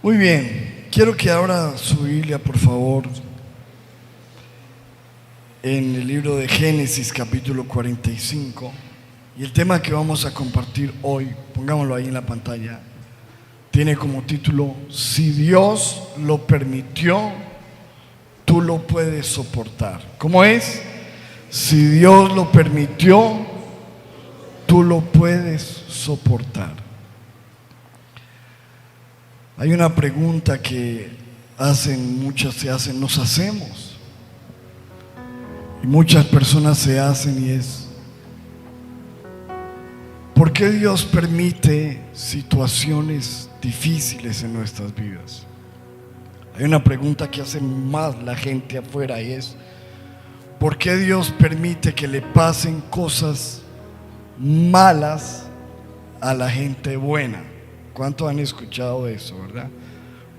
Muy bien, quiero que abra su Biblia, por favor, en el libro de Génesis, capítulo 45. Y el tema que vamos a compartir hoy, pongámoslo ahí en la pantalla, tiene como título: si Dios lo permitió, tú lo puedes soportar. ¿Cómo es? Si Dios lo permitió, tú lo puedes soportar. Hay una pregunta que nos hacemos, y muchas personas se hacen, y es: ¿por qué Dios permite situaciones difíciles en nuestras vidas? Hay una pregunta que hace más la gente afuera, y es: ¿por qué Dios permite que le pasen cosas malas a la gente buena? ¿Cuántos han escuchado eso, verdad?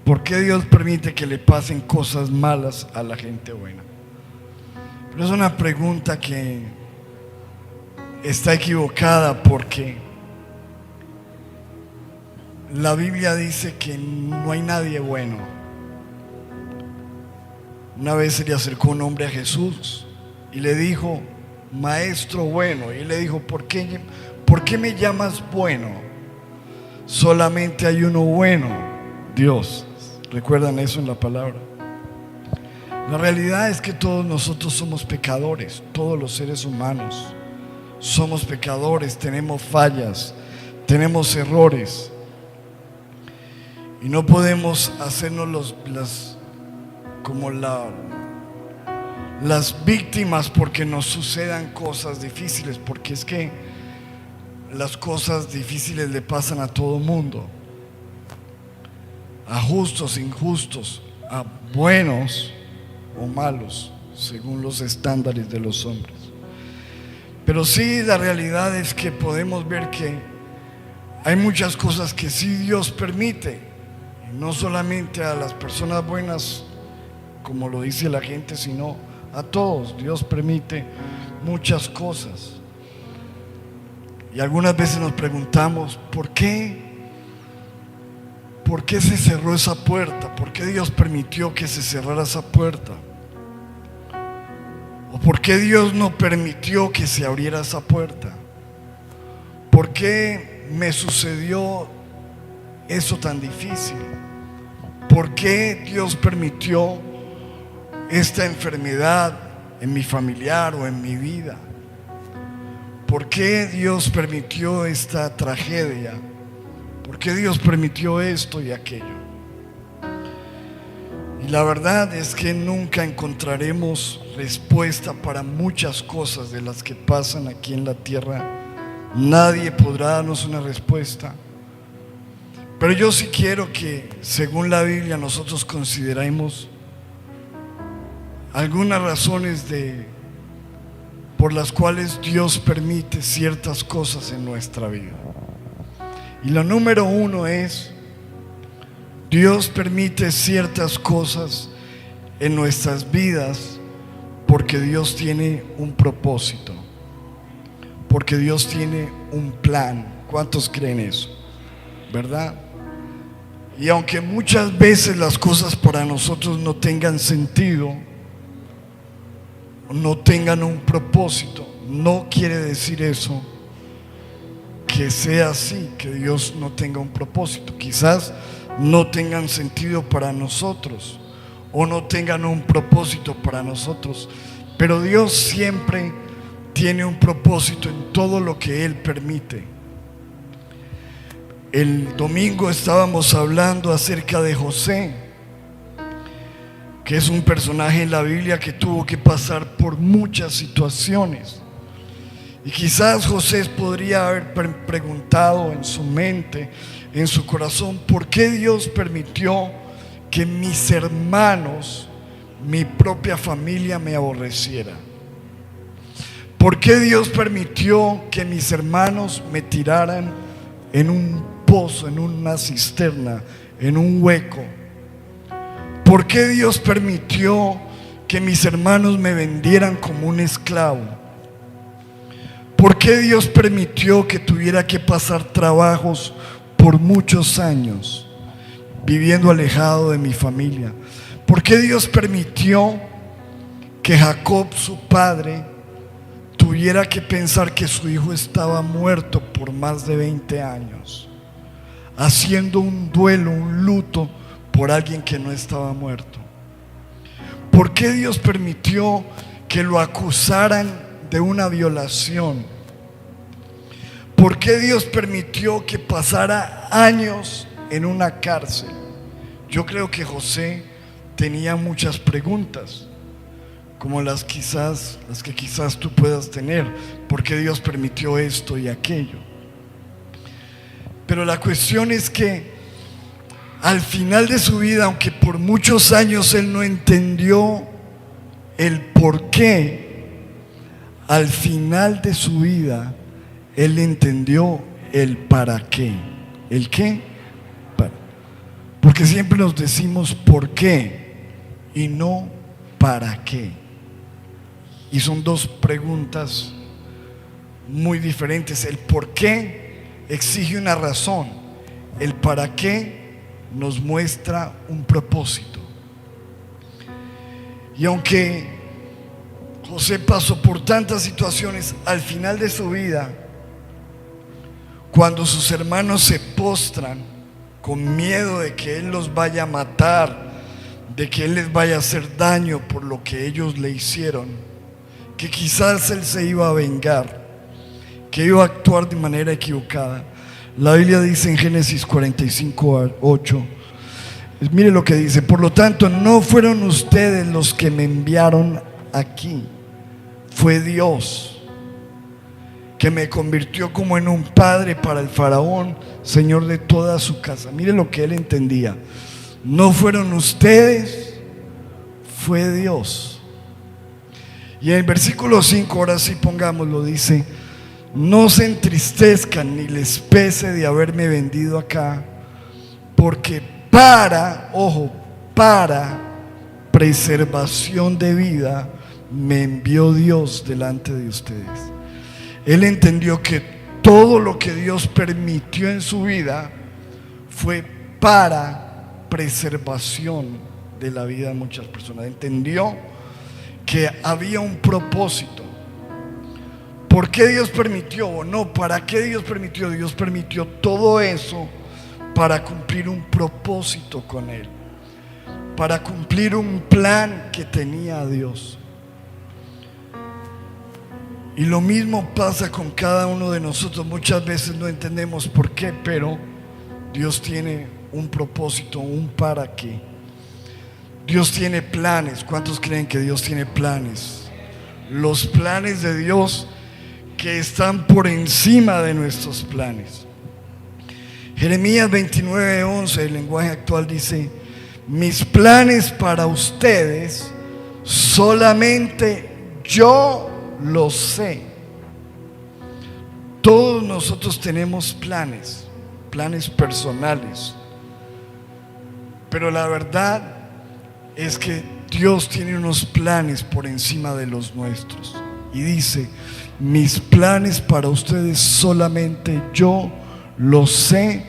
¿Por qué Dios permite que le pasen cosas malas a la gente buena? Pero es una pregunta que está equivocada, porque la Biblia dice que no hay nadie bueno. Una vez se le acercó un hombre a Jesús y le dijo: maestro bueno. Y él le dijo: ¿por qué me llamas bueno? Solamente hay uno bueno, Dios. ¿Recuerdan eso en la palabra? La realidad es que todos nosotros somos pecadores. Todos los seres humanos somos pecadores, tenemos fallas, tenemos errores, y no podemos hacernos las víctimas porque nos sucedan cosas difíciles, porque es que las cosas difíciles le pasan a todo mundo, a justos, injustos, a buenos o malos, según los estándares de los hombres. Pero sí, la realidad es que podemos ver que hay muchas cosas que sí Dios permite, y no solamente a las personas buenas, como lo dice la gente, sino a todos. Dios permite muchas cosas. Y algunas veces nos preguntamos: ¿por qué se cerró esa puerta? ¿Por qué Dios permitió que se cerrara esa puerta? ¿O por qué Dios no permitió que se abriera esa puerta? ¿Por qué me sucedió eso tan difícil? ¿Por qué Dios permitió esta enfermedad en mi familiar o en mi vida? ¿Por qué Dios permitió esta tragedia? ¿Por qué Dios permitió esto y aquello? Y la verdad es que nunca encontraremos respuesta para muchas cosas de las que pasan aquí en la tierra. Nadie podrá darnos una respuesta. Pero yo sí quiero que, según la Biblia, nosotros consideremos algunas razones por las cuales Dios permite ciertas cosas en nuestra vida. Y la número uno es: Dios permite ciertas cosas en nuestras vidas porque Dios tiene un propósito, porque Dios tiene un plan. ¿Cuántos creen eso? ¿Verdad? Y aunque muchas veces las cosas para nosotros no tengan sentido, no tengan un propósito, no quiere decir eso que sea así, que Dios no tenga un propósito. Quizás no tengan sentido para nosotros, o no tengan un propósito para nosotros, pero Dios siempre tiene un propósito en todo lo que Él permite. El domingo estábamos hablando acerca de José, que es un personaje en la Biblia que tuvo que pasar por muchas situaciones. Y quizás José podría haber preguntado en su mente, en su corazón: ¿por qué Dios permitió que mis hermanos, mi propia familia, me aborreciera? ¿Por qué Dios permitió que mis hermanos me tiraran en un pozo, en una cisterna, en un hueco? ¿Por qué Dios permitió que mis hermanos me vendieran como un esclavo? ¿Por qué Dios permitió que tuviera que pasar trabajos por muchos años? viviendo alejado de mi familia? ¿Por qué Dios permitió que Jacob, su padre, tuviera que pensar que su hijo estaba muerto por más de 20 años, haciendo un duelo, un luto por alguien que no estaba muerto? ¿Por qué Dios permitió que lo acusaran de una violación? ¿Por qué Dios permitió que pasara años en una cárcel? Yo creo que José tenía muchas preguntas, como las que quizás tú puedas tener. ¿Por qué Dios permitió esto y aquello? Pero la cuestión es que al final de su vida, aunque por muchos años él no entendió el por qué, al final de su vida él entendió el para qué. ¿El qué? Porque siempre nos decimos por qué y no para qué. Y son dos preguntas muy diferentes. El por qué exige una razón. El para qué nos muestra un propósito. Y aunque José pasó por tantas situaciones, al final de su vida, cuando sus hermanos se postran con miedo de que él los vaya a matar, de que él les vaya a hacer daño por lo que ellos le hicieron, que quizás él se iba a vengar, que iba a actuar de manera equivocada, la Biblia dice en Génesis 45:8, mire lo que dice: por lo tanto, no fueron ustedes los que me enviaron aquí, fue Dios, que me convirtió como en un padre para el faraón, señor de toda su casa. Mire lo que él entendía: no fueron ustedes, fue Dios. Y en el versículo 5, ahora sí pongámoslo, dice: no se entristezcan ni les pese de haberme vendido acá, porque para preservación de vida me envió Dios delante de ustedes. Él entendió que todo lo que Dios permitió en su vida fue para preservación de la vida de muchas personas. Entendió que había un propósito. ¿Por qué Dios permitió o no? ¿Para qué Dios permitió? Dios permitió todo eso para cumplir un propósito con Él, para cumplir un plan que tenía Dios. Y lo mismo pasa con cada uno de nosotros. Muchas veces no entendemos por qué, pero Dios tiene un propósito, un para qué. Dios tiene planes. ¿Cuántos creen que Dios tiene planes? Los planes de Dios que están por encima de nuestros planes. Jeremías 29:11, el lenguaje actual, dice: mis planes para ustedes solamente yo los sé. Todos nosotros tenemos planes personales, pero la verdad es que Dios tiene unos planes por encima de los nuestros. Y dice: mis planes para ustedes solamente yo los sé,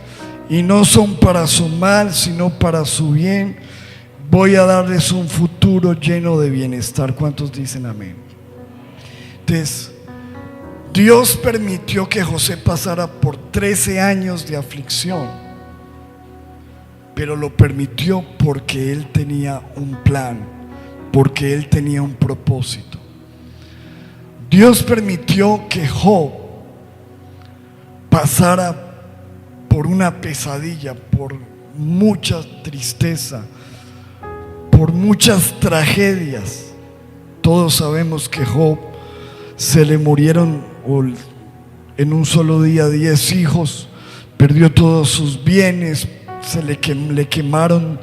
y no son para su mal, sino para su bien. Voy a darles un futuro lleno de bienestar. ¿Cuántos dicen amén? Entonces, Dios permitió que José pasara por 13 años de aflicción, pero lo permitió porque Él tenía un plan, porque Él tenía un propósito. Dios permitió que Job pasara por una pesadilla, por mucha tristeza, por muchas tragedias. Todos sabemos que Job se le murieron en un solo día 10 hijos, perdió todos sus bienes, le quemaron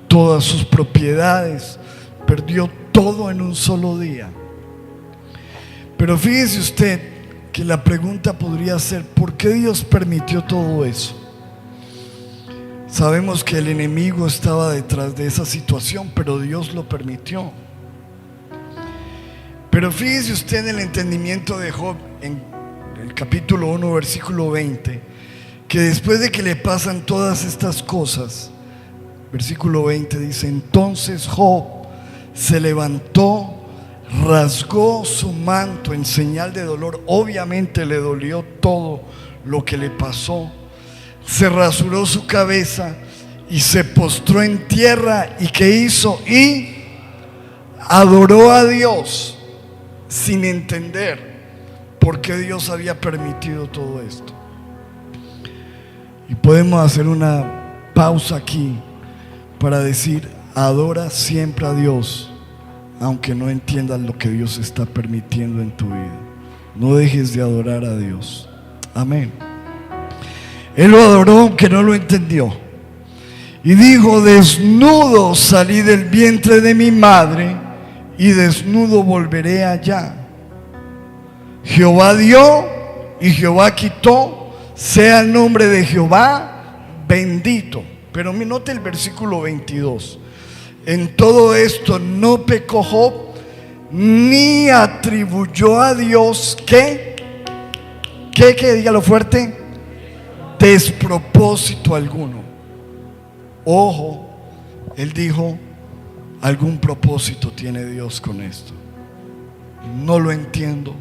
todas sus propiedades, perdió todo en un solo día. Pero fíjese usted que la pregunta podría ser: ¿por qué Dios permitió todo eso? Sabemos que el enemigo estaba detrás de esa situación, pero Dios lo permitió. Pero fíjese usted en el entendimiento de Job, en el capítulo 1, versículo 20, que después de que le pasan todas estas cosas, versículo 20 dice: entonces Job se levantó, rasgó su manto en señal de dolor. Obviamente le dolió todo lo que le pasó. Se rasuró su cabeza y se postró en tierra. ¿Y qué hizo? Y adoró a Dios sin entender por qué Dios había permitido todo esto. Y podemos hacer una pausa aquí para decir: adora siempre a Dios, aunque no entiendas lo que Dios está permitiendo en tu vida. No dejes de adorar a Dios. Amén. Él lo adoró aunque no lo entendió. Y dijo: desnudo salí del vientre de mi madre, y desnudo volveré allá. Jehová dio y Jehová quitó, sea el nombre de Jehová bendito. Pero note el versículo 22. En todo esto no pecó Job, ni atribuyó a Dios que dígalo fuerte, despropósito alguno. Ojo, él dijo: algún propósito tiene Dios con esto. No lo entiendo,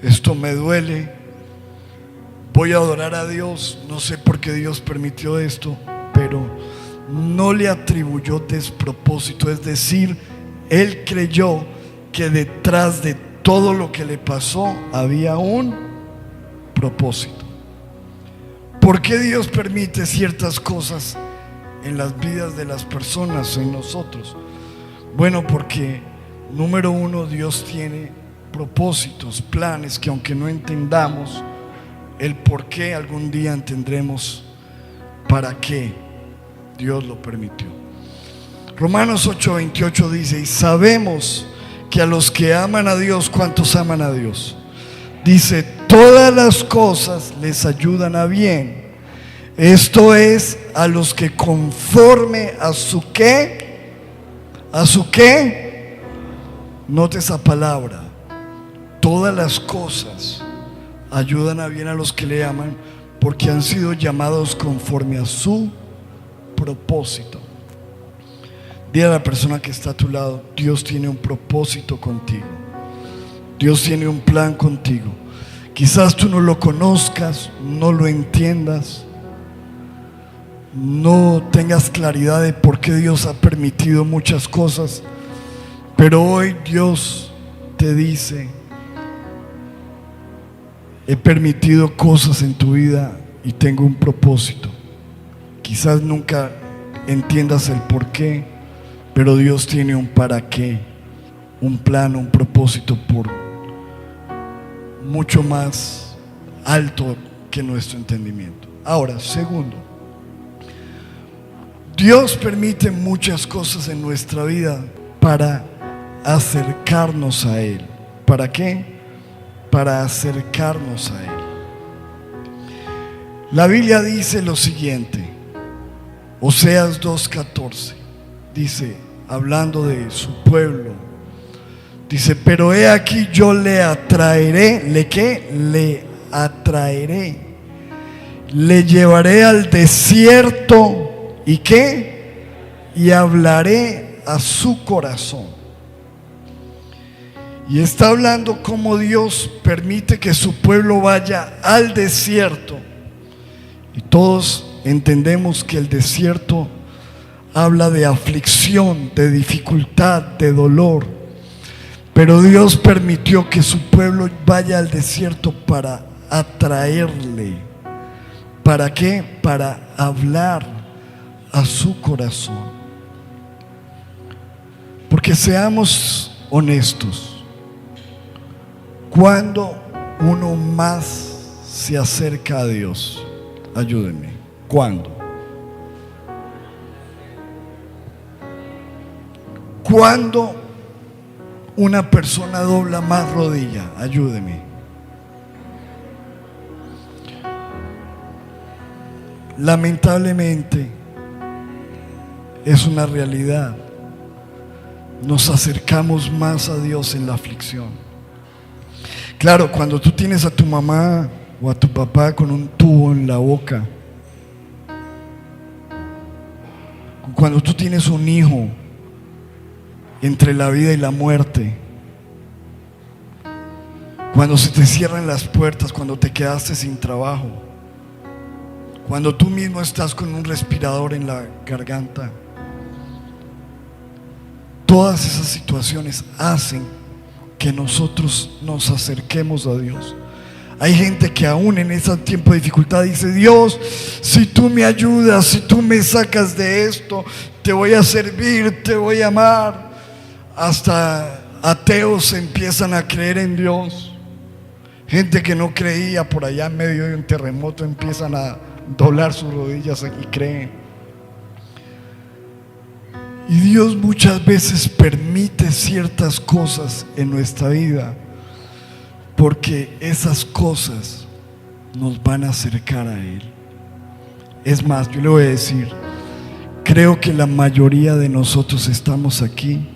esto me duele, voy a adorar a Dios, no sé por qué Dios permitió esto, pero no le atribuyó despropósito. Es decir, él creyó que detrás de todo lo que le pasó había un propósito. ¿Por qué Dios permite ciertas cosas en las vidas de las personas, en nosotros? Bueno, porque número uno, Dios tiene propósitos, planes que aunque no entendamos el por qué, algún día entendremos para qué Dios lo permitió. Romanos 8:28 dice: y sabemos que a los que aman a Dios, ¿cuántos aman a Dios? Dice: todas las cosas les ayudan a bien. Esto es, a los que conforme a su qué, note esa palabra, todas las cosas ayudan a bien a los que le aman, porque han sido llamados conforme a su propósito. Dile a la persona que está a tu lado: Dios tiene un propósito contigo. Dios tiene un plan contigo. Quizás tú no lo conozcas, no lo entiendas, no tengas claridad de por qué Dios ha permitido muchas cosas, pero hoy Dios te dice: he permitido cosas en tu vida y tengo un propósito. Quizás nunca entiendas el por qué, pero Dios tiene un para qué, un plan, un propósito por mucho más alto que nuestro entendimiento. Ahora, segundo, Dios permite muchas cosas en nuestra vida para acercarnos a Él. ¿Para qué? Para acercarnos a Él. La Biblia dice lo siguiente, Oseas 2:14, dice, hablando de su pueblo, dice: pero he aquí yo le atraeré, le atraeré, le llevaré al desierto, ¿y qué? Y hablaré a su corazón. Y está hablando cómo Dios permite que su pueblo vaya al desierto. Y todos entendemos que el desierto habla de aflicción, de dificultad, de dolor. Pero Dios permitió que su pueblo vaya al desierto para atraerle. ¿Para qué? Para hablar a su corazón. Porque seamos honestos, ¿cuándo uno más se acerca a Dios? Ayúdenme. ¿Cuándo? ¿Cuándo una persona dobla más rodilla? Ayúdeme. Lamentablemente es una realidad. Nos acercamos más a Dios en la aflicción. Claro, cuando tú tienes a tu mamá o a tu papá con un tubo en la boca, Cuando tú tienes un hijo entre la vida y la muerte, cuando se te cierran las puertas, cuando te quedaste sin trabajo, cuando tú mismo estás con un respirador en la garganta, todas esas situaciones hacen que nosotros nos acerquemos a Dios. Hay gente que aún en ese tiempo de dificultad dice: Dios, si tú me ayudas, si tú me sacas de esto, te voy a servir, te voy a amar. Hasta ateos empiezan a creer en Dios. Gente que no creía, por allá en medio de un terremoto empiezan a doblar sus rodillas y creen. Y Dios muchas veces permite ciertas cosas en nuestra vida, porque esas cosas nos van a acercar a Él. Es más, yo le voy a decir, creo que la mayoría de nosotros estamos aquí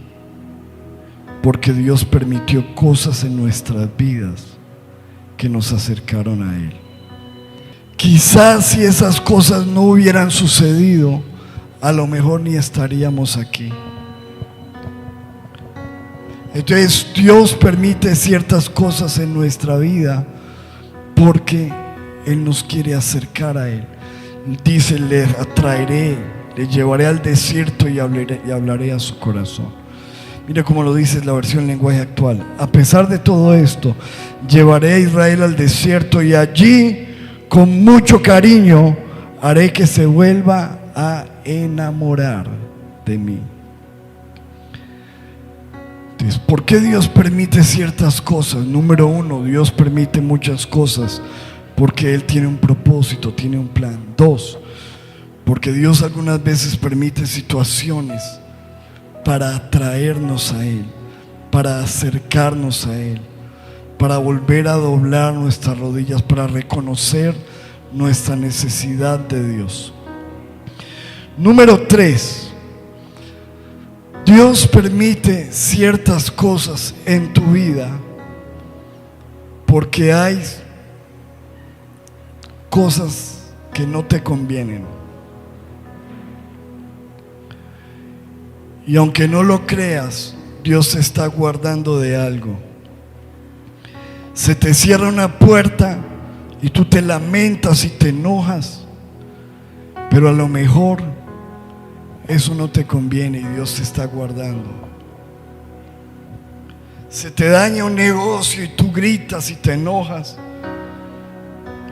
porque Dios permitió cosas en nuestras vidas que nos acercaron a Él. Quizás si esas cosas no hubieran sucedido, a lo mejor ni estaríamos aquí. Entonces Dios permite ciertas cosas en nuestra vida porque Él nos quiere acercar a Él. Dice: le atraeré, le llevaré al desierto y hablaré a su corazón. Mira cómo lo dice la versión lenguaje actual: a pesar de todo esto, llevaré a Israel al desierto y allí con mucho cariño haré que se vuelva a enamorar de mí. Entonces, ¿por qué Dios permite ciertas cosas? Número uno, Dios permite muchas cosas porque Él tiene un propósito, tiene un plan. Dos, porque Dios algunas veces permite situaciones para atraernos a Él, para acercarnos a Él, para volver a doblar nuestras rodillas, para reconocer nuestra necesidad de Dios. Número 3, Dios permite ciertas cosas en tu vida porque hay cosas que no te convienen. Y aunque no lo creas, Dios te está guardando de algo. Se te cierra una puerta y tú te lamentas y te enojas, pero a lo mejor eso no te conviene y Dios te está guardando. Se te daña un negocio y tú gritas y te enojas,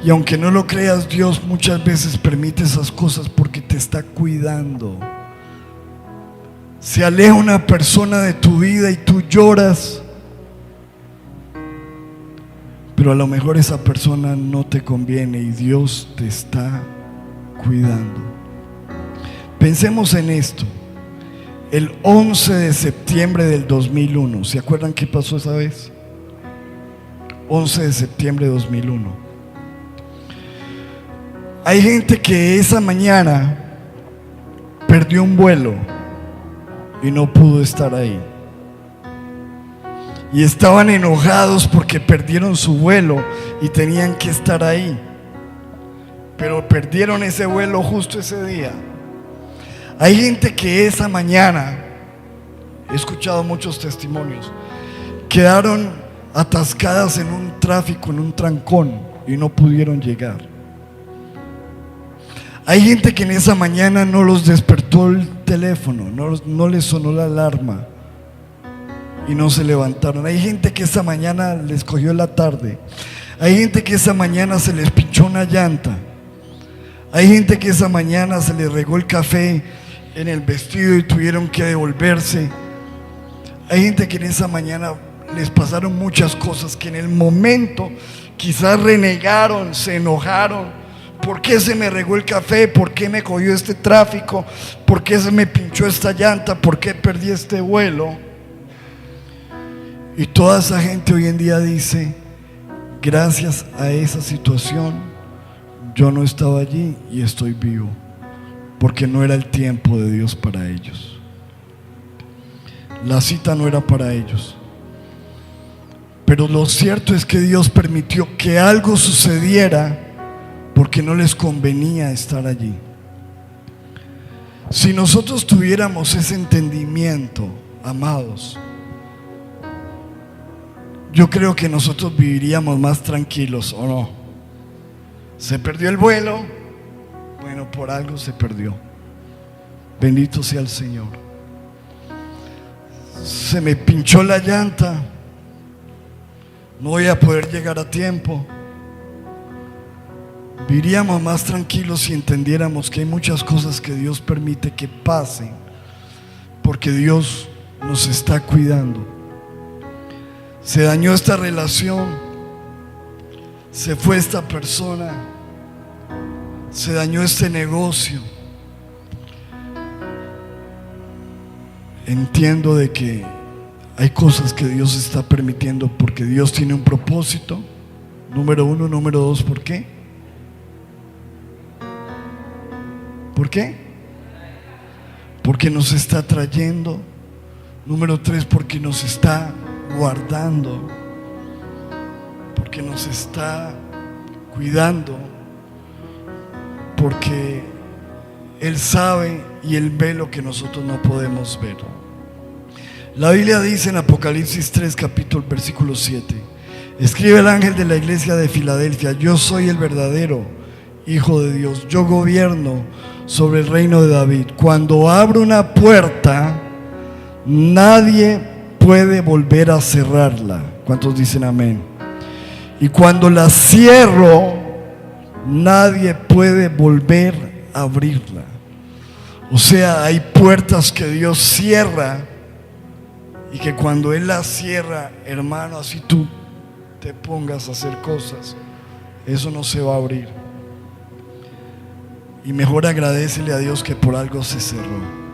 y aunque no lo creas, Dios muchas veces permite esas cosas porque te está cuidando. Se aleja una persona de tu vida y tú lloras, pero a lo mejor esa persona no te conviene y Dios te está cuidando. Pensemos en esto. El 11 de septiembre del 2001, ¿se acuerdan qué pasó esa vez? 11 de septiembre de 2001. Hay gente que esa mañana perdió un vuelo y no pudo estar ahí. Y estaban enojados porque perdieron su vuelo y tenían que estar ahí, pero perdieron ese vuelo justo ese día. Hay gente que esa mañana, he escuchado muchos testimonios, quedaron atascadas en un tráfico, en un trancón, y no pudieron llegar. Hay gente que en esa mañana no los despertó el teléfono, no les sonó la alarma y no se levantaron. Hay gente que esa mañana les cogió la tarde. Hay gente que esa mañana se les pinchó una llanta. Hay gente que esa mañana se les regó el café en el vestido y tuvieron que devolverse. Hay gente que en esa mañana les pasaron muchas cosas que en el momento quizás renegaron, se enojaron. ¿Por qué se me regó el café? ¿Por qué me cogió este tráfico? ¿Por qué se me pinchó esta llanta? ¿Por qué perdí este vuelo? Y toda esa gente hoy en día dice: gracias a esa situación yo no estaba allí y estoy vivo, porque no era el tiempo de Dios para ellos. La cita no era para ellos. Pero lo cierto es que Dios permitió que algo sucediera porque no les convenía estar allí. Si nosotros tuviéramos ese entendimiento, amados, yo creo que nosotros viviríamos más tranquilos, ¿o no? Se perdió el vuelo, bueno, por algo se perdió. Bendito sea el Señor. Se me pinchó la llanta, no voy a poder llegar a tiempo. Viviríamos más tranquilos si entendiéramos que hay muchas cosas que Dios permite que pasen, porque Dios nos está cuidando. Se dañó esta relación, se fue esta persona, se dañó este negocio. Entiendo de que hay cosas que Dios está permitiendo porque Dios tiene un propósito. Número uno. Número dos, ¿por qué? ¿Por qué? Porque nos está trayendo. Número tres, porque nos está guardando, porque nos está cuidando, porque Él sabe y Él ve lo que nosotros no podemos ver. La Biblia dice en Apocalipsis 3, capítulo, versículo 7: escribe el ángel de la iglesia de Filadelfia: yo soy el verdadero Hijo de Dios, yo gobierno sobre el reino de David. Cuando abro una puerta, nadie puede volver a cerrarla. ¿Cuántos dicen amén? Y cuando la cierro, nadie puede volver a abrirla. O sea, hay puertas que Dios cierra y que cuando Él las cierra, hermano, así tú te pongas a hacer cosas, eso no se va a abrir. Y mejor agradécele a Dios que por algo se cerró.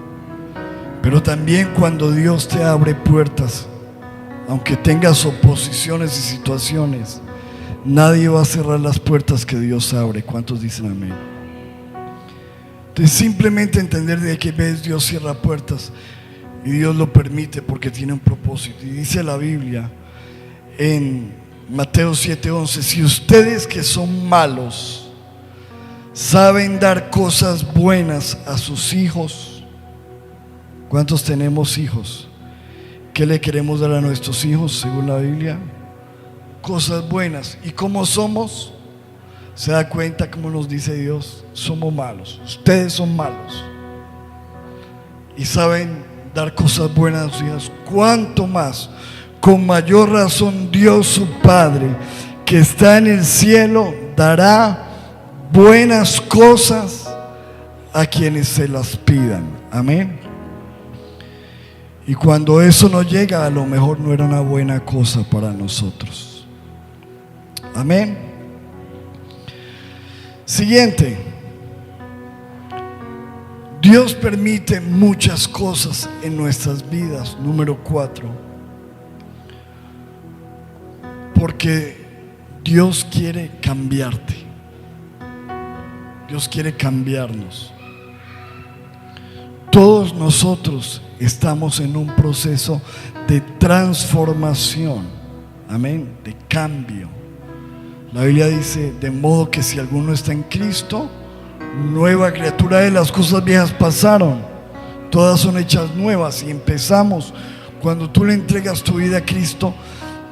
Pero también cuando Dios te abre puertas, aunque tengas oposiciones y situaciones, nadie va a cerrar las puertas que Dios abre. ¿Cuántos dicen amén? Entonces simplemente entender de que ves, Dios cierra puertas y Dios lo permite porque tiene un propósito. Y dice la Biblia en Mateo 7:11: si ustedes que son malos saben dar cosas buenas a sus hijos, ¿cuántos tenemos hijos? ¿Qué le queremos dar a nuestros hijos según la Biblia? Cosas buenas. ¿Y cómo somos? ¿Se da cuenta cómo nos dice Dios? Somos malos, ustedes son malos y saben dar cosas buenas a sus hijos. ¿Cuánto más? Con mayor razón Dios su Padre que está en el cielo dará buenas cosas a quienes se las pidan. Amén. Y cuando eso no llega, a lo mejor no era una buena cosa para nosotros. Amén. Siguiente. Dios permite muchas cosas en nuestras vidas. Número 4. Porque Dios quiere cambiarte. Dios quiere cambiarnos. Todos nosotros estamos en un proceso de transformación, amén, de cambio. La Biblia dice: de modo que si alguno está en Cristo, nueva criatura de las cosas viejas pasaron, todas son hechas nuevas. Y empezamos, cuando tú le entregas tu vida a Cristo,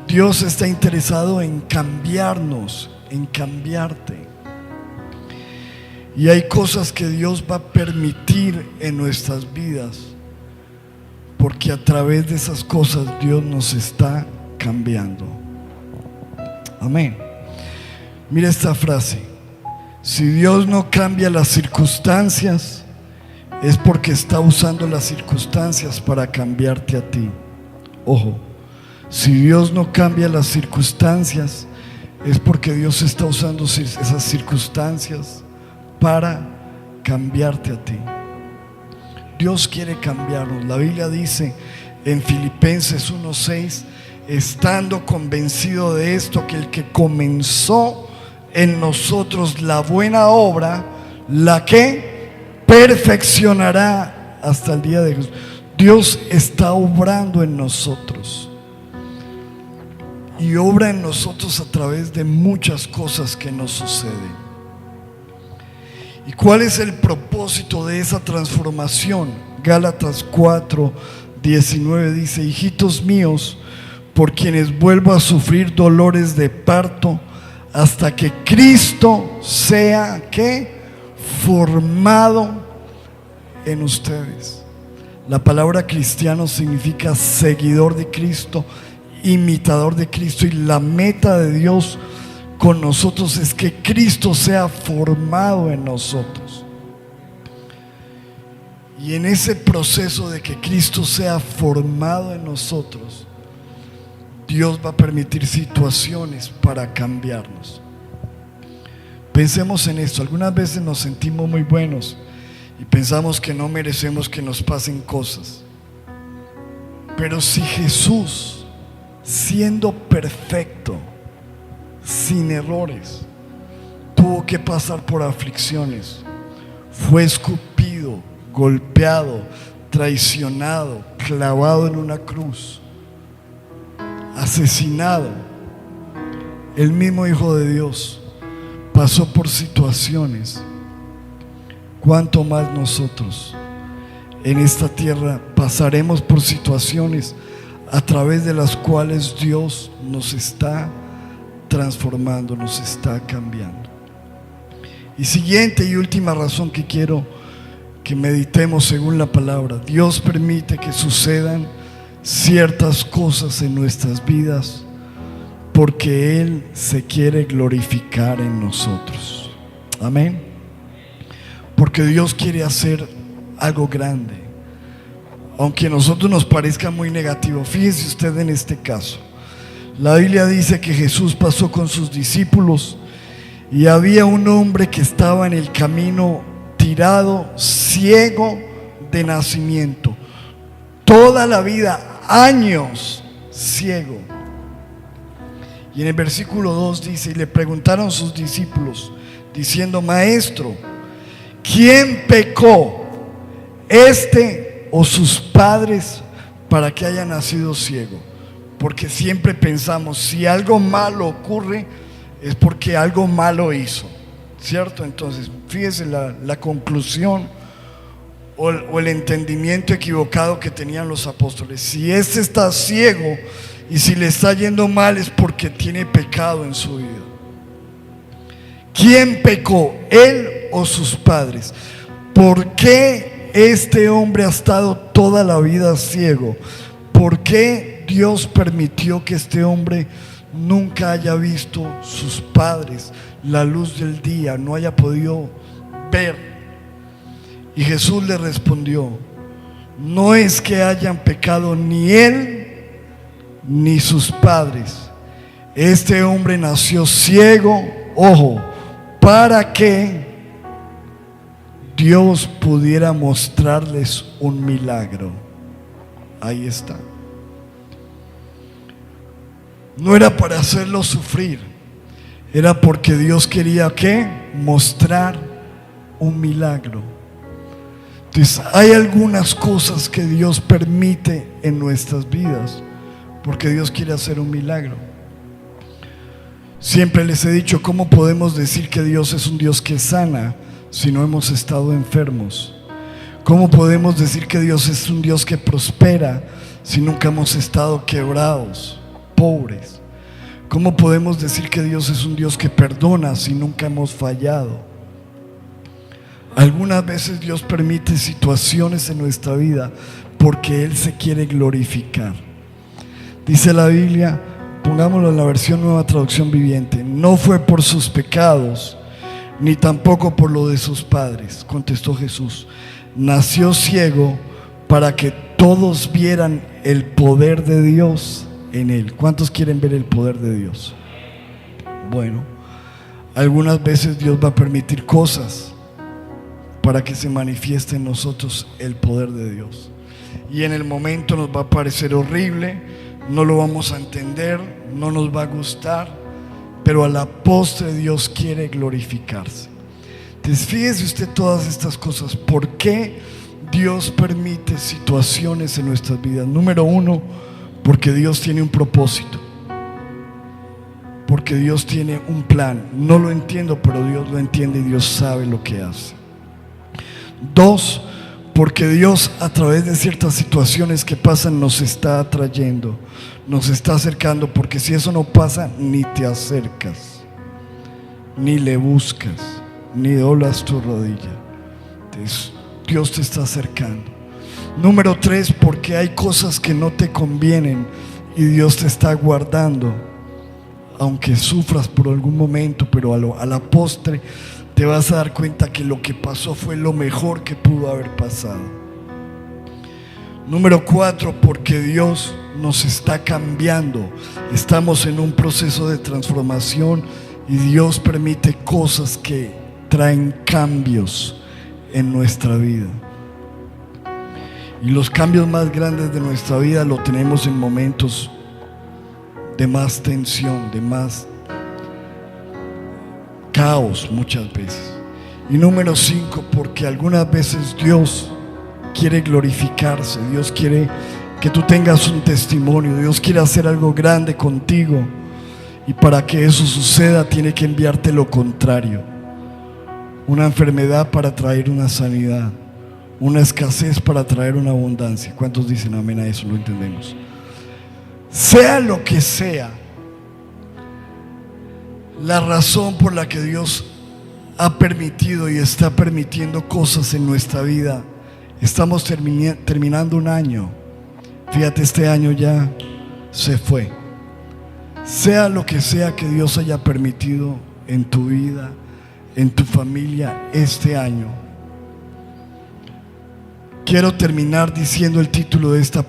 Dios está interesado en cambiarnos, en cambiarte. Y hay cosas que Dios va a permitir en nuestras vidas, porque a través de esas cosas Dios nos está cambiando. Amén. Mira esta frase: si Dios no cambia las circunstancias, es porque está usando las circunstancias para cambiarte a ti. Ojo, si Dios no cambia las circunstancias, es porque Dios está usando esas circunstancias para cambiarte a ti. Dios quiere cambiarnos. La Biblia dice en Filipenses 1:6: estando convencido de esto, que el que comenzó en nosotros la buena obra, la que perfeccionará hasta el día de Jesús. Dios está obrando en nosotros, y obra en nosotros a través de muchas cosas que nos suceden. ¿Y cuál es el propósito de esa transformación? Gálatas 4:19 dice: hijitos míos, por quienes vuelvo a sufrir dolores de parto, hasta que Cristo sea ¿qué? Formado en ustedes. La palabra cristiano significa seguidor de Cristo, imitador de Cristo, y la meta de Dios con nosotros es que Cristo sea formado en nosotros. Y en ese proceso de que Cristo sea formado en nosotros, Dios va a permitir situaciones para cambiarnos. Pensemos en esto. Algunas veces nos sentimos muy buenos y pensamos que no merecemos que nos pasen cosas. Pero si Jesús, siendo perfecto, sin errores, tuvo que pasar por aflicciones, fue escupido, golpeado, traicionado, clavado en una cruz, asesinado, el mismo Hijo de Dios pasó por situaciones. ¿Cuánto más nosotros en esta tierra pasaremos por situaciones a través de las cuales Dios nos está transformando, nos está cambiando? Y siguiente y última razón que quiero que meditemos según la palabra: Dios permite que sucedan ciertas cosas en nuestras vidas porque Él se quiere glorificar en nosotros. Amén. Porque Dios quiere hacer algo grande, aunque a nosotros nos parezca muy negativo. Fíjese usted en este caso. La Biblia dice que Jesús pasó con sus discípulos y había un hombre que estaba en el camino tirado, ciego de nacimiento, toda la vida, años ciego. Y en el versículo 2 dice: y le preguntaron sus discípulos diciendo: Maestro, ¿quién pecó, este o sus padres, para que haya nacido ciego? Porque siempre pensamos, si algo malo ocurre es porque algo malo hizo, ¿cierto? Entonces fíjese la conclusión o el entendimiento equivocado que tenían los apóstoles. Si este está ciego y si le está yendo mal es porque tiene pecado en su vida. ¿Quién pecó, él o sus padres? ¿Por qué este hombre ha estado toda la vida ciego? ¿Por qué Dios permitió que este hombre nunca haya visto sus padres, la luz del día, no haya podido ver? Y Jesús le respondió: no es que hayan pecado ni él ni sus padres. Este hombre nació ciego, ojo, para que Dios pudiera mostrarles un milagro. Ahí está. No era para hacerlo sufrir, era porque Dios quería ¿qué? Mostrar un milagro. Entonces hay algunas cosas que Dios permite en nuestras vidas porque Dios quiere hacer un milagro. Siempre les he dicho: ¿cómo podemos decir que Dios es un Dios que sana si no hemos estado enfermos? ¿Cómo podemos decir que Dios es un Dios que prospera si nunca hemos estado quebrados, pobres? ¿Cómo podemos decir que Dios es un Dios que perdona si nunca hemos fallado? Algunas veces Dios permite situaciones en nuestra vida porque Él se quiere glorificar. Dice la Biblia, pongámoslo en la versión Nueva Traducción Viviente: no fue por sus pecados, ni tampoco por lo de sus padres. Contestó Jesús: nació ciego para que todos vieran el poder de Dios en él. ¿Cuántos quieren ver el poder de Dios? Bueno, algunas veces Dios va a permitir cosas para que se manifieste en nosotros el poder de Dios. Y en el momento nos va a parecer horrible, no lo vamos a entender, no nos va a gustar, pero a la postre Dios quiere glorificarse. Entonces fíjese usted todas estas cosas. ¿Por qué Dios permite situaciones en nuestras vidas? Número uno, porque Dios tiene un propósito. porque Dios tiene un plan. No lo entiendo, pero Dios lo entiende y Dios sabe lo que hace. 2, porque Dios a través de ciertas situaciones que pasan nos está atrayendo, nos está acercando, porque si eso no pasa, ni te acercas, ni le buscas, ni doblas tu rodilla. Entonces, Dios te está acercando. Número 3, porque hay cosas que no te convienen y Dios te está guardando, aunque sufras por algún momento, pero a la postre te vas a dar cuenta que lo que pasó fue lo mejor que pudo haber pasado. Número 4, porque Dios nos está cambiando. Estamos en un proceso de transformación y Dios permite cosas que traen cambios en nuestra vida. Y los cambios más grandes de nuestra vida lo tenemos en momentos de más tensión, de más caos muchas veces. Y número 5, porque algunas veces Dios quiere glorificarse, Dios quiere que tú tengas un testimonio, Dios quiere hacer algo grande contigo, y para que eso suceda tiene que enviarte lo contrario, una enfermedad para traer una sanidad, una escasez para traer una abundancia. ¿Cuántos dicen amén a eso? Lo entendemos. Sea lo que sea la razón por la que Dios ha permitido y está permitiendo cosas en nuestra vida, estamos terminando un año. Fíjate, este año ya se fue. Sea lo que sea que Dios haya permitido en tu vida, en tu familia este año, quiero terminar diciendo el título de esta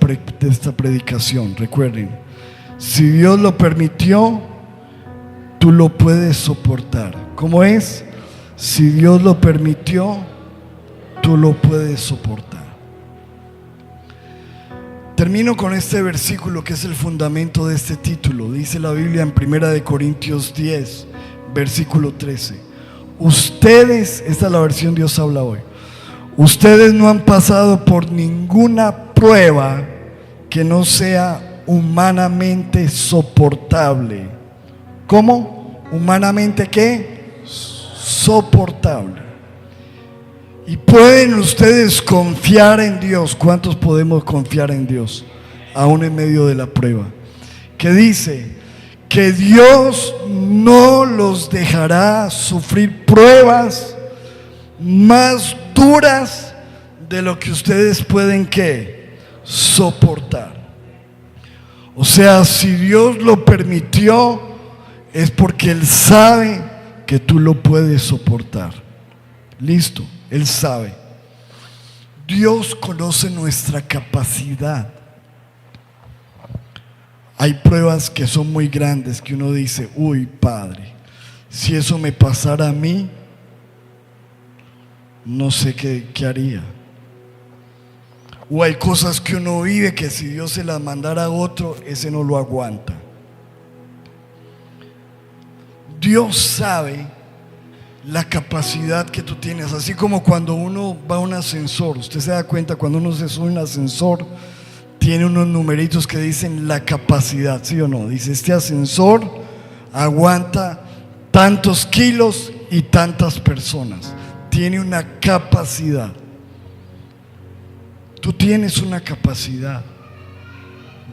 predicación. Recuerden, si Dios lo permitió, tú lo puedes soportar. ¿Cómo es? Si Dios lo permitió, tú lo puedes soportar. Termino con este versículo que es el fundamento de este título. Dice la Biblia en 1 Corintios 10, versículo 13. Ustedes, esta es la versión Dios habla hoy, ustedes no han pasado por ninguna prueba que no sea humanamente soportable. ¿Cómo? ¿Humanamente qué? Soportable. Y pueden ustedes confiar en Dios. ¿Cuántos podemos confiar en Dios aún en medio de la prueba? Que dice que Dios no los dejará sufrir pruebas más duras de lo que ustedes pueden ¿qué? Soportar. O sea, si Dios lo permitió, es porque Él sabe que tú lo puedes soportar. Listo, Él sabe. Dios conoce nuestra capacidad. Hay pruebas que son muy grandes que uno dice, uy, Padre, si eso me pasara a mí, no sé qué haría. O hay cosas que uno vive que si Dios se las mandara a otro, ese no lo aguanta. Dios sabe la capacidad que tú tienes, así como cuando uno va a un ascensor. Usted se da cuenta cuando uno se sube a un ascensor, tiene unos numeritos que dicen la capacidad, ¿sí o no? Dice, este ascensor aguanta tantos kilos y tantas personas. Tiene una capacidad. Tú tienes una capacidad.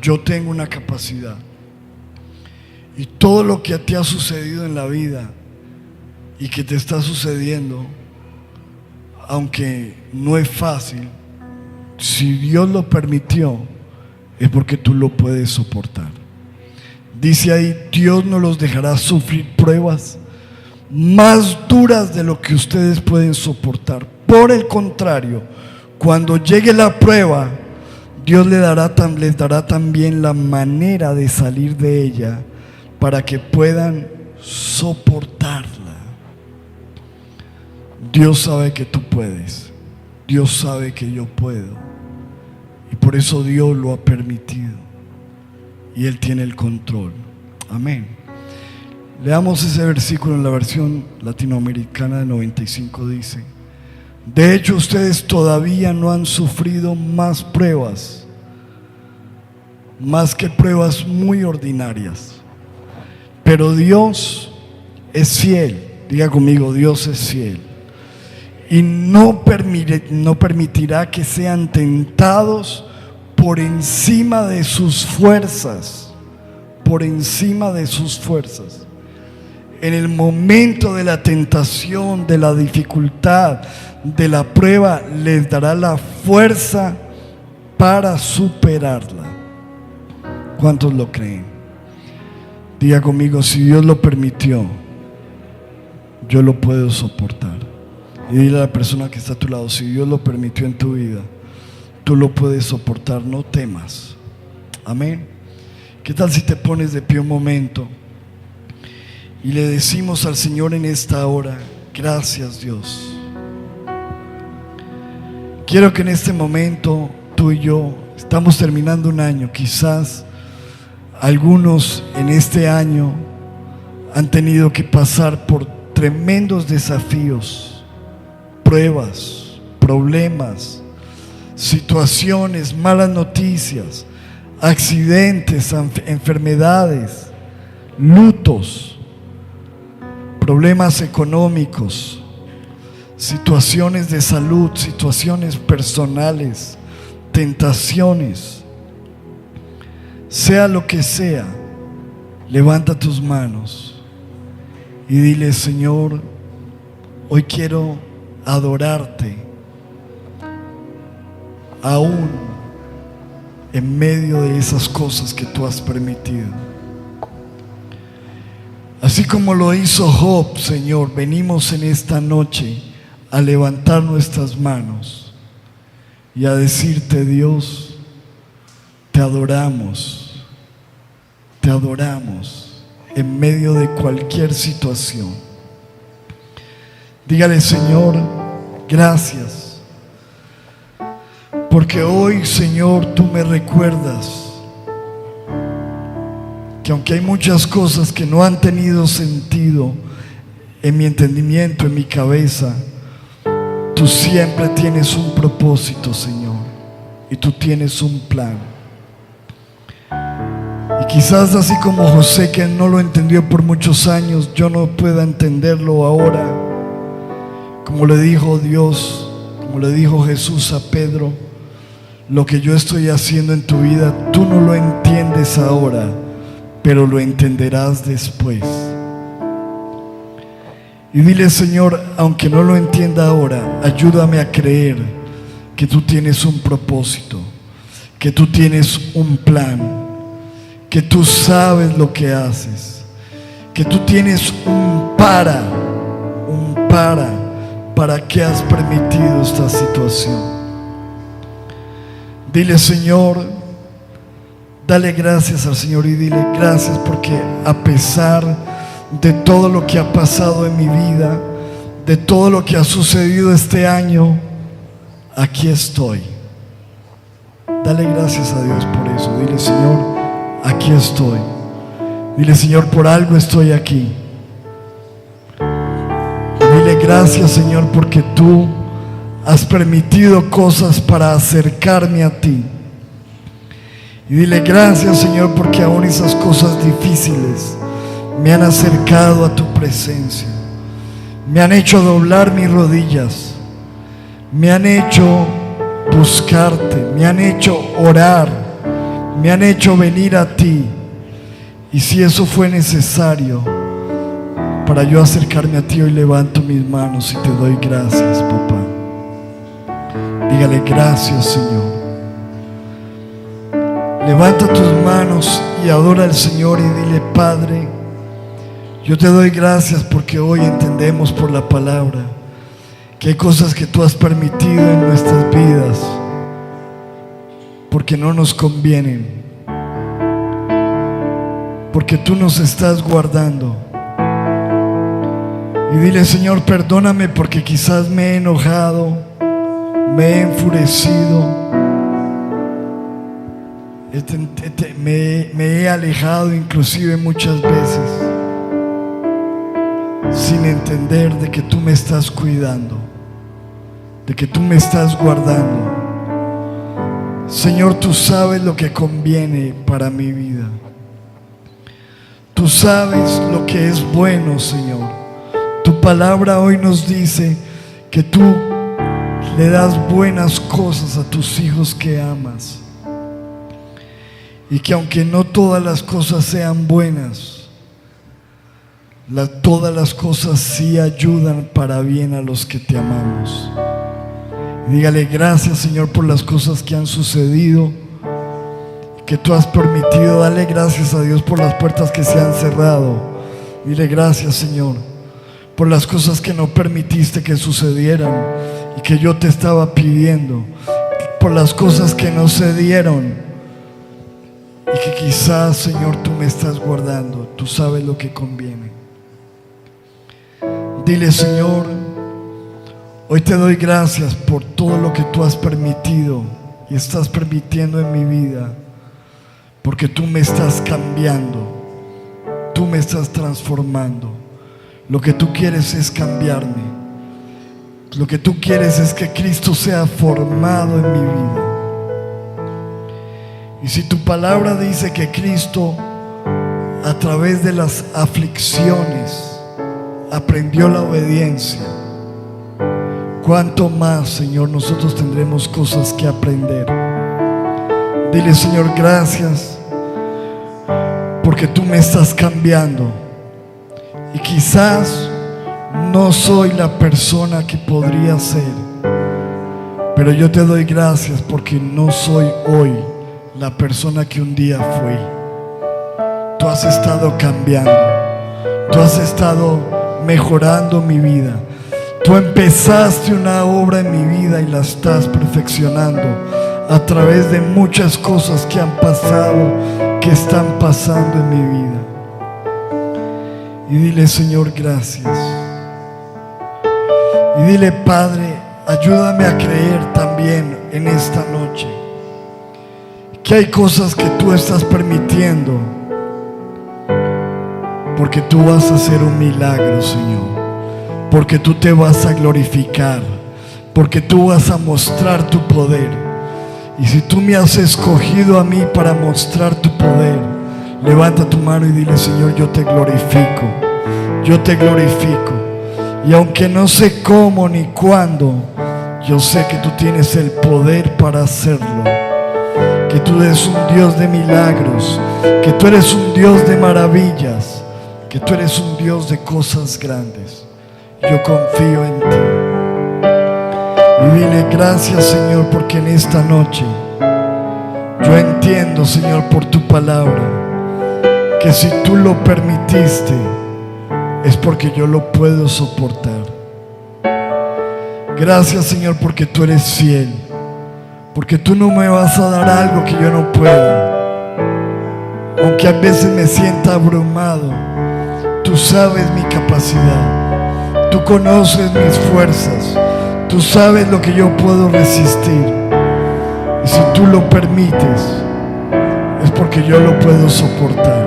Yo tengo una capacidad. Y todo lo que te ha sucedido en la vida y que te está sucediendo, aunque no es fácil, si Dios lo permitió, es porque tú lo puedes soportar. Dice ahí, Dios no los dejará sufrir pruebas más duras de lo que ustedes pueden soportar. Por el contrario, cuando llegue la prueba, Dios les dará también la manera de salir de ella para que puedan soportarla. Dios sabe que tú puedes. Dios sabe que yo puedo. Y por eso Dios lo ha permitido. Y Él tiene el control. Amén. Leamos ese versículo en la versión latinoamericana de 95. Dice: de hecho, ustedes todavía no han sufrido más pruebas, más que pruebas muy ordinarias. Pero Dios es fiel. Diga conmigo, Dios es fiel. Y no permitirá que sean tentados por encima de sus fuerzas. Por encima de sus fuerzas. En el momento de la tentación, de la dificultad, de la prueba, les dará la fuerza para superarla. ¿Cuántos lo creen? Diga conmigo, si Dios lo permitió, yo lo puedo soportar. Y dile a la persona que está a tu lado, si Dios lo permitió en tu vida, tú lo puedes soportar, no temas. Amén. ¿Qué tal si te pones de pie un momento y le decimos al Señor en esta hora, gracias Dios? Quiero que en este momento tú y yo estamos terminando un año. Quizás algunos en este año han tenido que pasar por tremendos desafíos, pruebas, problemas, situaciones, malas noticias, accidentes, enfermedades, lutos, problemas económicos, situaciones de salud, situaciones personales, tentaciones. Sea lo que sea, levanta tus manos y dile, Señor, hoy quiero adorarte aún en medio de esas cosas que tú has permitido. Así como lo hizo Job, Señor, venimos en esta noche a levantar nuestras manos y a decirte, Dios, te adoramos en medio de cualquier situación. Dígale, Señor, gracias, porque hoy, Señor, tú me recuerdas que aunque hay muchas cosas que no han tenido sentido en mi entendimiento, en mi cabeza, tú siempre tienes un propósito, Señor, y tú tienes un plan. Y quizás así como José, que no lo entendió por muchos años, yo no pueda entenderlo ahora. Como le dijo Dios, como le dijo Jesús a Pedro, lo que yo estoy haciendo en tu vida, tú no lo entiendes ahora, pero lo entenderás después. Y dile, Señor, aunque no lo entienda ahora, ayúdame a creer que tú tienes un propósito, que tú tienes un plan, que tú sabes lo que haces, que tú tienes un para qué has permitido esta situación. Dile, Señor, dale gracias al Señor y dile gracias porque a pesar de todo lo que ha pasado en mi vida, de todo lo que ha sucedido este año, aquí estoy. Dale gracias a Dios por eso. Dile, Señor, aquí estoy. Dile, Señor, por algo estoy aquí. Dile gracias, Señor, porque tú has permitido cosas para acercarme a ti. Y dile gracias, Señor, porque aún esas cosas difíciles me han acercado a tu presencia, me han hecho doblar mis rodillas, me han hecho buscarte, me han hecho orar, me han hecho venir a ti. Y si eso fue necesario para yo acercarme a ti, hoy levanto mis manos y te doy gracias, papá. Dígale gracias, Señor. Levanta tus manos y adora al Señor y dile, Padre, yo te doy gracias porque hoy entendemos por la palabra que hay cosas que tú has permitido en nuestras vidas porque no nos convienen, porque tú nos estás guardando. Y dile, Señor, perdóname porque quizás me he enojado, me he enfurecido, me he alejado inclusive muchas veces sin entender de que tú me estás cuidando, de que tú me estás guardando. Señor, tú sabes lo que conviene para mi vida. Tú sabes lo que es bueno, Señor. Tu palabra hoy nos dice que tú le das buenas cosas a tus hijos que amas. Y que aunque no todas las cosas sean buenas, todas las cosas sí ayudan para bien a los que te amamos. Dígale gracias, Señor, por las cosas que han sucedido, que tú has permitido. Dale gracias a Dios por las puertas que se han cerrado. Dile gracias, Señor, por las cosas que no permitiste que sucedieran y que yo te estaba pidiendo, por las cosas que no se dieron y que quizás, Señor, tú me estás guardando. Tú sabes lo que conviene. Dile, Señor, hoy te doy gracias por todo lo que tú has permitido y estás permitiendo en mi vida, porque tú me estás cambiando, tú me estás transformando. Lo que tú quieres es cambiarme. Lo que tú quieres es que Cristo sea formado en mi vida. Y si tu palabra dice que Cristo, a través de las aflicciones, aprendió la obediencia, ¿cuánto más, Señor, nosotros tendremos cosas que aprender? Dile, Señor, gracias porque tú me estás cambiando. Y quizás no soy la persona que podría ser, pero yo te doy gracias porque no soy hoy la persona que un día fui. Tú has estado cambiando, tú has estado mejorando mi vida. Tú empezaste una obra en mi vida y la estás perfeccionando a través de muchas cosas que han pasado, que están pasando en mi vida. Y dile, Señor, gracias. Y dile, Padre, ayúdame a creer también en esta noche que hay cosas que tú estás permitiendo porque tú vas a hacer un milagro, Señor, porque tú te vas a glorificar, porque tú vas a mostrar tu poder. Y si tú me has escogido a mí para mostrar tu poder, levanta tu mano y dile, Señor, yo te glorifico, yo te glorifico. Y aunque no sé cómo ni cuándo, yo sé que tú tienes el poder para hacerlo, que tú eres un Dios de milagros, que tú eres un Dios de maravillas, que tú eres un Dios de cosas grandes. Yo confío en ti. Y dile gracias, Señor, porque en esta noche yo entiendo, Señor, por tu palabra, que si tú lo permitiste es porque yo lo puedo soportar. Gracias, Señor, porque tú eres fiel, porque tú no me vas a dar algo que yo no puedo. Aunque a veces me sienta abrumado, tú sabes mi capacidad, tú conoces mis fuerzas, tú sabes lo que yo puedo resistir. Y si tú lo permites es porque yo lo puedo soportar.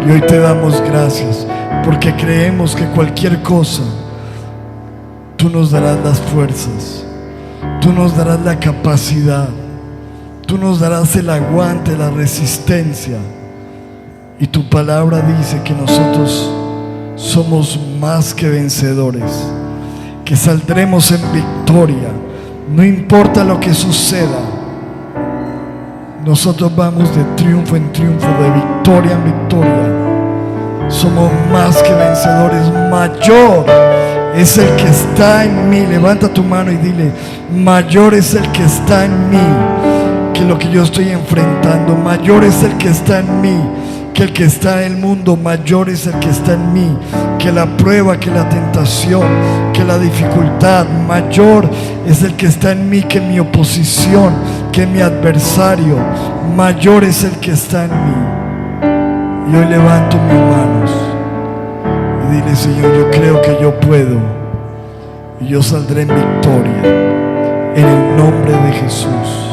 Y hoy te damos gracias porque creemos que cualquier cosa tú nos darás las fuerzas, tú nos darás la capacidad, tú nos darás el aguante, la resistencia. Y tu palabra dice que nosotros somos más que vencedores, que saldremos en victoria. No importa lo que suceda, nosotros vamos de triunfo en triunfo, de victoria en victoria. Somos más que vencedores. Mayor es el que está en mí. Levanta tu mano y dile, mayor es el que está en mí que lo que yo estoy enfrentando. Mayor es el que está en mí que el que está en el mundo. Mayor es el que está en mí que la prueba, que la tentación, que la dificultad. Mayor es el que está en mí que mi oposición, que mi adversario. Mayor es el que está en mí. Y hoy levanto mis manos y dile, Señor, yo creo que yo puedo y yo saldré en victoria en el nombre de Jesús.